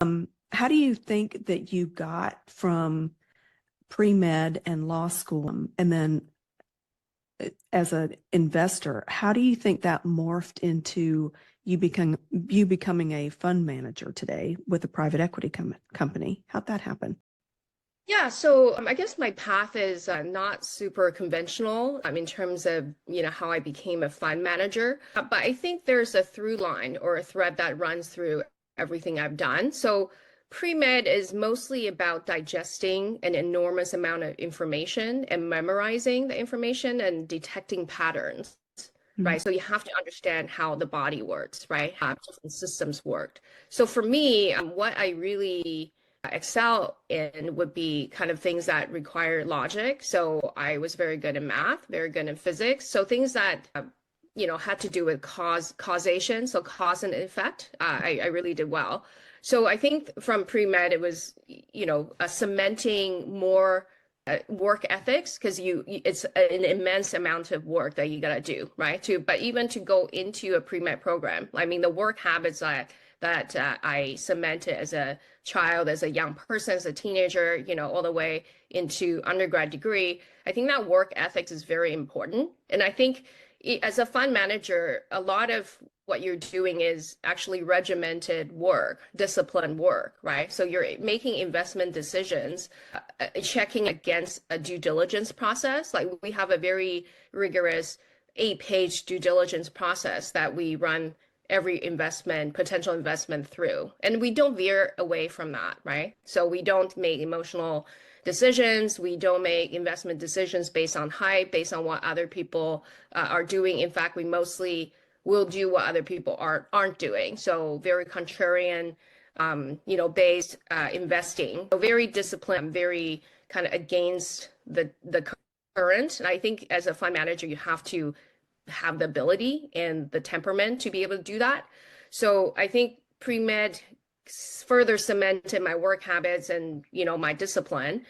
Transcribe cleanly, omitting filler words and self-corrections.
How do you think that you got from pre-med and law school, and then as an investor, how do you think that morphed into you becoming a fund manager today with a private equity company? How'd that happen? Yeah, so I guess my path is not super conventional in terms of how I became a fund manager, but I think there's a through line or a thread that runs through everything I've done. So pre-med is mostly about digesting an enormous amount of information and memorizing the information and detecting patterns. Mm. Right. So you have to understand how the body works, right? How different systems work. So for me, what I really excel in would be kind of things that require logic. So I was very good in math, very good in physics. So things that had to do with causation, so cause and effect. I really did well. So I think from pre-med, it was cementing more work ethics because it's an immense amount of work that you gotta do, right? But even to go into a pre-med program, I mean, the work habits that I cemented as a child, as a young person, as a teenager, all the way into undergrad degree, I think that work ethics is very important. And I think as a fund manager, a lot of what you're doing is actually regimented work, disciplined work, right? So you're making investment decisions, checking against a due diligence process. Like we have a very rigorous 8-page due diligence process that we run every potential investment through. And we don't veer away from that, right? So we don't make emotional decisions. We don't make investment decisions based on hype, based on what other people are doing. In fact, we mostly will do what other people aren't doing. So very contrarian, based investing. So very disciplined, very kind of against the current. And I think as a fund manager, you have to have the ability and the temperament to be able to do that. So I think pre-med further cemented my work habits and my discipline.